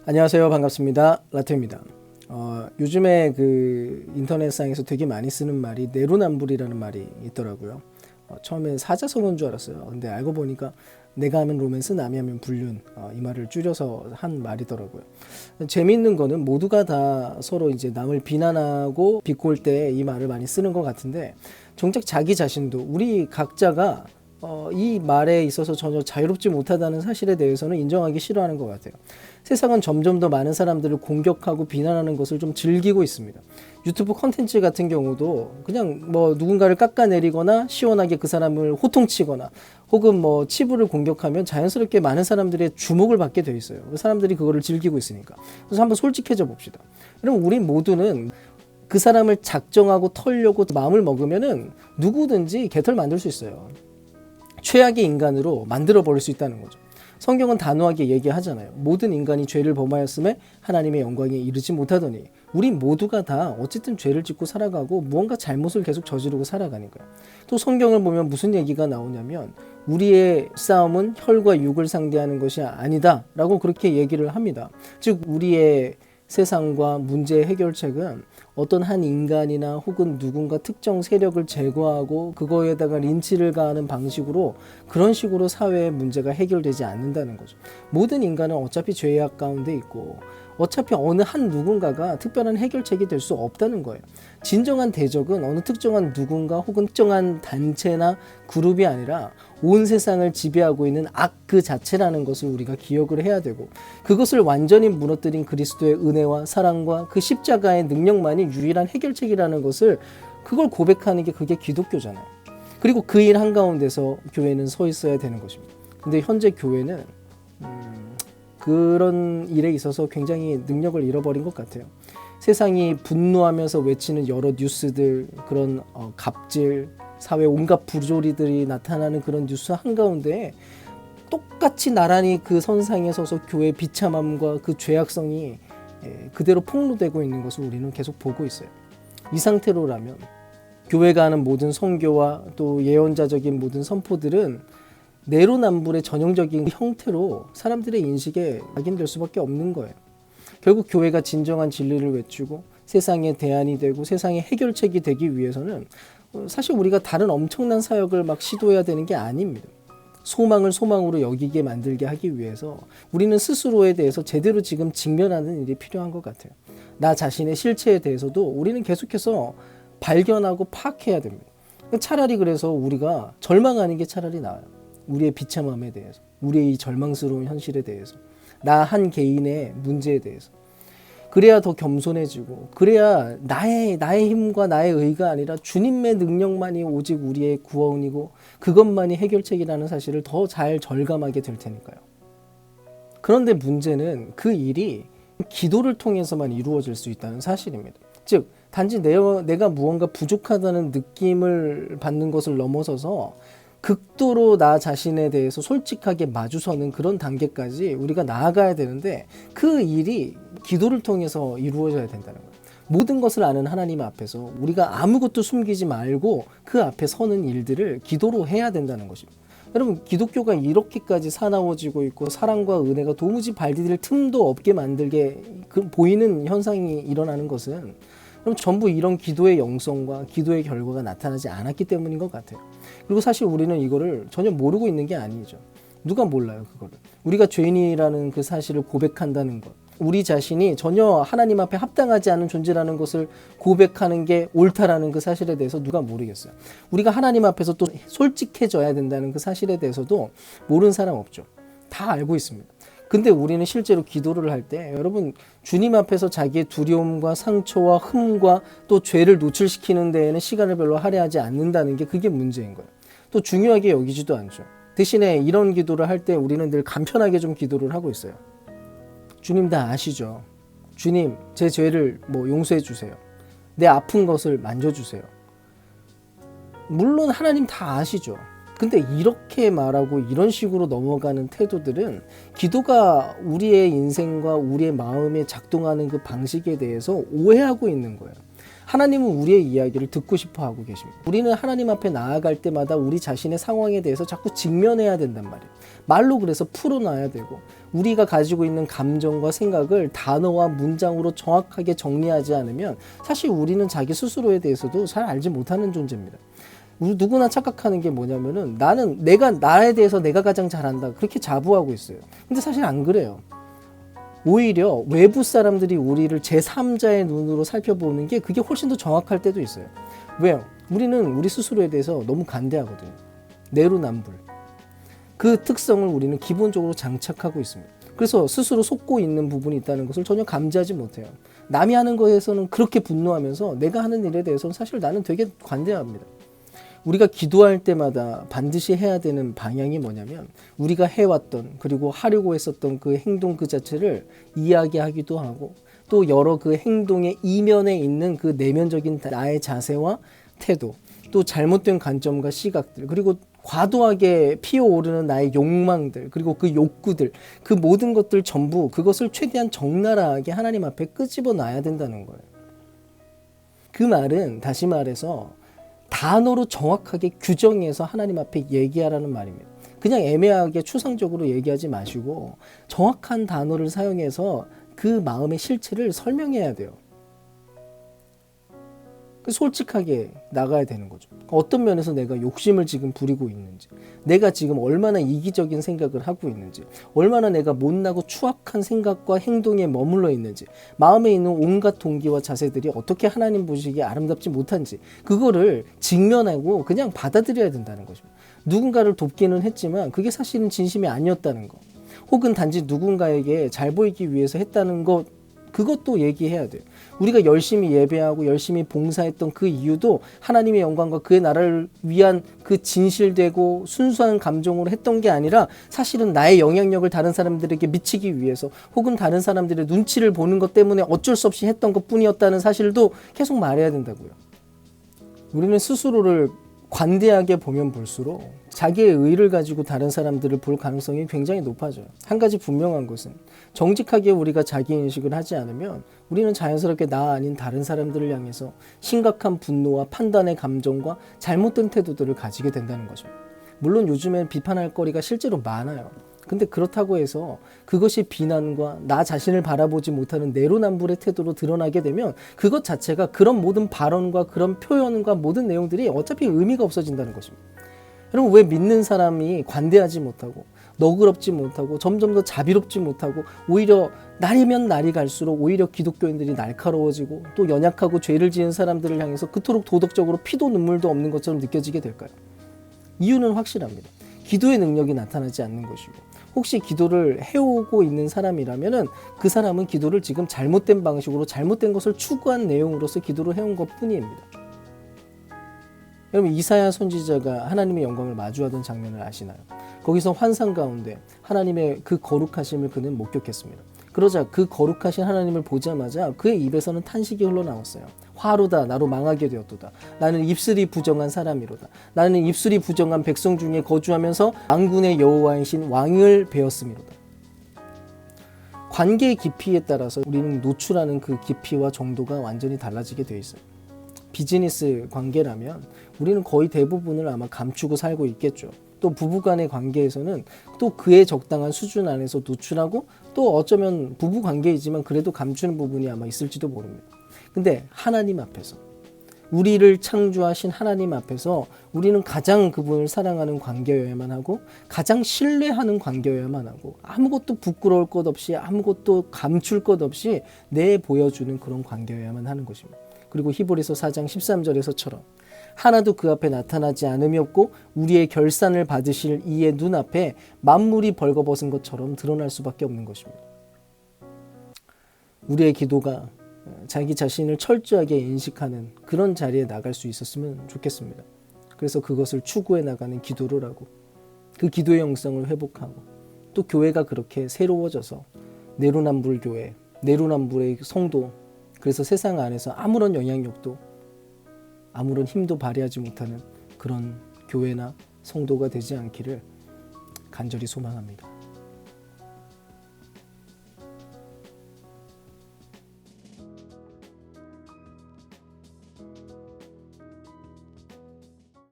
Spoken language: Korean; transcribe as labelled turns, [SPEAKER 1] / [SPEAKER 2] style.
[SPEAKER 1] 안녕하세요. 반갑습니다. 라테입니다. 요즘에 그 인터넷상에서 되게 많이 쓰는 말이 내로남불이라는 말이 있더라고요. 처음엔 사자성어인 줄 알았어요. 근데 알고 보니까 내가 하면 로맨스, 남이 하면 불륜, 이 말을 줄여서 한 말이더라고요. 재미있는 거는 모두가 다 서로 이제 남을 비난하고 비꼬을 때 이 말을 많이 쓰는 것 같은데, 정작 자기 자신도 우리 각자가 이 말에 있어서 전혀 자유롭지 못하다는 사실에 대해서는 인정하기 싫어하는 것 같아요. 세상은 점점 더 많은 사람들을 공격하고 비난하는 것을 좀 즐기고 있습니다. 유튜브 컨텐츠 같은 경우도 그냥 뭐 누군가를 깎아내리거나 시원하게 그 사람을 호통치거나 혹은 뭐 치부를 공격하면 자연스럽게 많은 사람들의 주목을 받게 돼 있어요. 사람들이 그거를 즐기고 있으니까. 그래서 한번 솔직해져 봅시다. 그럼 우리 모두는 그 사람을 작정하고 털려고 마음을 먹으면은 누구든지 개털 만들 수 있어요. 최악의 인간으로 만들어 버릴 수 있다는 거죠. 성경은 단호하게 얘기하잖아요. 모든 인간이 죄를 범하였음에 하나님의 영광에 이르지 못하더니, 우리 모두가 다 어쨌든 죄를 짓고 살아가고 무언가 잘못을 계속 저지르고 살아가니까요. 또 성경을 보면 무슨 얘기가 나오냐면 우리의 싸움은 혈과 육을 상대하는 것이 아니다 라고 그렇게 얘기를 합니다. 즉 우리의 세상과 문제의 해결책은 어떤 한 인간이나 혹은 누군가 특정 세력을 제거하고 그거에다가 린치를 가하는 방식으로, 그런 식으로 사회의 문제가 해결되지 않는다는 거죠. 모든 인간은 어차피 죄악 가운데 있고 어차피 어느 한 누군가가 특별한 해결책이 될 수 없다는 거예요. 진정한 대적은 어느 특정한 누군가 혹은 특정한 단체나 그룹이 아니라 온 세상을 지배하고 있는 악 그 자체라는 것을 우리가 기억을 해야 되고, 그것을 완전히 무너뜨린 그리스도의 은혜와 사랑과 그 십자가의 능력만이 유일한 해결책이라는 것을, 그걸 고백하는 게 그게 기독교잖아요. 그리고 그 일 한가운데서 교회는 서 있어야 되는 것입니다. 근데 현재 교회는 그런 일에 있어서 굉장히 능력을 잃어버린 것 같아요. 세상이 분노하면서 외치는 여러 뉴스들, 그런 갑질, 사회 온갖 부조리들이 나타나는 그런 뉴스 한가운데 똑같이 나란히 그 선상에 서서 교회의 비참함과 그 죄악성이 그대로 폭로되고 있는 것을 우리는 계속 보고 있어요. 이 상태로라면 교회가 하는 모든 선교와 또 예언자적인 모든 선포들은 내로남불의 전형적인 형태로 사람들의 인식에 각인될 수밖에 없는 거예요. 결국 교회가 진정한 진리를 외치고 세상의 대안이 되고 세상의 해결책이 되기 위해서는 사실 우리가 다른 엄청난 사역을 막 시도해야 되는 게 아닙니다. 소망을 소망으로 여기게 만들게 하기 위해서 우리는 스스로에 대해서 제대로 지금 직면하는 일이 필요한 것 같아요. 나 자신의 실체에 대해서도 우리는 계속해서 발견하고 파악해야 됩니다. 차라리 그래서 우리가 절망하는 게 차라리 나아요. 우리의 비참함에 대해서, 우리의 이 절망스러운 현실에 대해서, 나 한 개인의 문제에 대해서. 그래야 더 겸손해지고, 그래야 나의 힘과 나의 의가 아니라 주님의 능력만이 오직 우리의 구원이고 그것만이 해결책이라는 사실을 더 잘 절감하게 될 테니까요. 그런데 문제는 그 일이 기도를 통해서만 이루어질 수 있다는 사실입니다. 즉 단지 내가 무언가 부족하다는 느낌을 받는 것을 넘어서서 극도로 나 자신에 대해서 솔직하게 마주서는 그런 단계까지 우리가 나아가야 되는데, 그 일이 기도를 통해서 이루어져야 된다는 거예요. 모든 것을 아는 하나님 앞에서 우리가 아무것도 숨기지 말고 그 앞에 서는 일들을 기도로 해야 된다는 것입니다. 여러분, 기독교가 이렇게까지 사나워지고 있고 사랑과 은혜가 도무지 발디딜 틈도 없게 만들게 보이는 현상이 일어나는 것은, 그럼 전부 이런 기도의 영성과 기도의 결과가 나타나지 않았기 때문인 것 같아요. 그리고 사실 우리는 이거를 전혀 모르고 있는 게 아니죠. 누가 몰라요, 그거를. 우리가 죄인이라는 그 사실을 고백한다는 것, 우리 자신이 전혀 하나님 앞에 합당하지 않은 존재라는 것을 고백하는 게 옳다라는 그 사실에 대해서 누가 모르겠어요. 우리가 하나님 앞에서 또 솔직해져야 된다는 그 사실에 대해서도 모르는 사람 없죠. 다 알고 있습니다. 근데 우리는 실제로 기도를 할 때, 여러분, 주님 앞에서 자기의 두려움과 상처와 흠과 또 죄를 노출시키는 데에는 시간을 별로 할애하지 않는다는 게, 그게 문제인 거예요. 또 중요하게 여기지도 않죠. 대신에 이런 기도를 할 때 우리는 늘 간편하게 좀 기도를 하고 있어요. 주님 다 아시죠? 주님, 제 죄를 용서해 주세요. 내 아픈 것을 만져주세요. 물론 하나님 다 아시죠. 근데 이렇게 말하고 이런 식으로 넘어가는 태도들은 기도가 우리의 인생과 우리의 마음에 작동하는 그 방식에 대해서 오해하고 있는 거예요. 하나님은 우리의 이야기를 듣고 싶어 하고 계십니다. 우리는 하나님 앞에 나아갈 때마다 우리 자신의 상황에 대해서 자꾸 직면해야 된단 말이에요. 말로 그래서 풀어놔야 되고, 우리가 가지고 있는 감정과 생각을 단어와 문장으로 정확하게 정리하지 않으면 사실 우리는 자기 스스로에 대해서도 잘 알지 못하는 존재입니다. 우리 누구나 착각하는 게 뭐냐면은 나는 나에 대해서 내가 가장 잘한다, 그렇게 자부하고 있어요. 근데 사실 안 그래요. 오히려 외부 사람들이 우리를 제3자의 눈으로 살펴보는 게 그게 훨씬 더 정확할 때도 있어요. 왜요? 우리는 우리 스스로에 대해서 너무 간대하거든요. 내로남불. 그 특성을 우리는 기본적으로 장착하고 있습니다. 그래서 스스로 속고 있는 부분이 있다는 것을 전혀 감지하지 못해요. 남이 하는 거에서는 그렇게 분노하면서 내가 하는 일에 대해서는 사실 나는 되게 관대합니다. 우리가 기도할 때마다 반드시 해야 되는 방향이 뭐냐면, 우리가 해왔던 그리고 하려고 했었던 그 행동 그 자체를 이야기하기도 하고, 또 여러 그 행동의 이면에 있는 그 내면적인 나의 자세와 태도, 또 잘못된 관점과 시각들, 그리고 과도하게 피어오르는 나의 욕망들, 그리고 그 욕구들, 그 모든 것들 전부 그것을 최대한 적나라하게 하나님 앞에 끄집어 놔야 된다는 거예요. 그 말은 다시 말해서 단어로 정확하게 규정해서 하나님 앞에 얘기하라는 말입니다. 그냥 애매하게 추상적으로 얘기하지 마시고 정확한 단어를 사용해서 그 마음의 실체를 설명해야 돼요. 솔직하게 나가야 되는 거죠. 어떤 면에서 내가 욕심을 지금 부리고 있는지, 내가 지금 얼마나 이기적인 생각을 하고 있는지, 얼마나 내가 못나고 추악한 생각과 행동에 머물러 있는지, 마음에 있는 온갖 동기와 자세들이 어떻게 하나님 보시기에 아름답지 못한지, 그거를 직면하고 그냥 받아들여야 된다는 거죠. 누군가를 돕기는 했지만 그게 사실은 진심이 아니었다는 거, 혹은 단지 누군가에게 잘 보이기 위해서 했다는 것, 그것도 얘기해야 돼요. 우리가 열심히 예배하고 열심히 봉사했던 그 이유도 하나님의 영광과 그의 나라를 위한 그 진실되고 순수한 감정으로 했던 게 아니라, 사실은 나의 영향력을 다른 사람들에게 미치기 위해서, 혹은 다른 사람들의 눈치를 보는 것 때문에 어쩔 수 없이 했던 것 뿐이었다는 사실도 계속 말해야 된다고요. 우리는 스스로를 관대하게 보면 볼수록 자기의 의를 가지고 다른 사람들을 볼 가능성이 굉장히 높아져요. 한 가지 분명한 것은, 정직하게 우리가 자기인식을 하지 않으면 우리는 자연스럽게 나 아닌 다른 사람들을 향해서 심각한 분노와 판단의 감정과 잘못된 태도들을 가지게 된다는 거죠. 물론 요즘엔 비판할 거리가 실제로 많아요. 근데 그렇다고 해서 그것이 비난과 나 자신을 바라보지 못하는 내로남불의 태도로 드러나게 되면 그것 자체가, 그런 모든 발언과 그런 표현과 모든 내용들이 어차피 의미가 없어진다는 것입니다. 여러분, 왜 믿는 사람이 관대하지 못하고 너그럽지 못하고 점점 더 자비롭지 못하고, 오히려 날이면 날이 갈수록 오히려 기독교인들이 날카로워지고 또 연약하고 죄를 지은 사람들을 향해서 그토록 도덕적으로 피도 눈물도 없는 것처럼 느껴지게 될까요? 이유는 확실합니다. 기도의 능력이 나타나지 않는 것이고, 혹시 기도를 해오고 있는 사람이라면 그 사람은 기도를 지금 잘못된 방식으로 잘못된 것을 추구한 내용으로서 기도를 해온 것 뿐입니다. 여러분, 이사야 선지자가 하나님의 영광을 마주하던 장면을 아시나요? 거기서 환상 가운데 하나님의 그 거룩하심을 그는 목격했습니다. 그러자 그 거룩하신 하나님을 보자마자 그의 입에서는 탄식이 흘러나왔어요. 화로다, 나로 망하게 되었도다. 나는 입술이 부정한 사람이로다. 나는 입술이 부정한 백성 중에 거주하면서 만군의 여호와이신 왕을 배웠음이로다. 관계의 깊이에 따라서 우리는 노출하는 그 깊이와 정도가 완전히 달라지게 되어 있어요. 비즈니스 관계라면 우리는 거의 대부분을 아마 감추고 살고 있겠죠. 또 부부간의 관계에서는 또 그에 적당한 수준 안에서 노출하고, 또 어쩌면 부부 관계이지만 그래도 감추는 부분이 아마 있을지도 모릅니다. 근데 하나님 앞에서, 우리를 창조하신 하나님 앞에서 우리는 가장 그분을 사랑하는 관계여야만 하고, 가장 신뢰하는 관계여야만 하고, 아무것도 부끄러울 것 없이 아무것도 감출 것 없이 내보여주는 그런 관계여야만 하는 것입니다. 그리고 히브리서 4장 13절에서처럼 하나도 그 앞에 나타나지 않음이 없고 우리의 결산을 받으실 이의 눈앞에 만물이 벌거벗은 것처럼 드러날 수밖에 없는 것입니다. 우리의 기도가 자기 자신을 철저하게 인식하는 그런 자리에 나갈 수 있었으면 좋겠습니다. 그래서 그것을 추구해 나가는 기도를 하고, 그 기도의 영성을 회복하고, 또 교회가 그렇게 새로워져서 내로남불 교회, 내로남불의 성도, 그래서 세상 안에서 아무런 영향력도 아무런 힘도 발휘하지 못하는 그런 교회나 성도가 되지 않기를 간절히 소망합니다.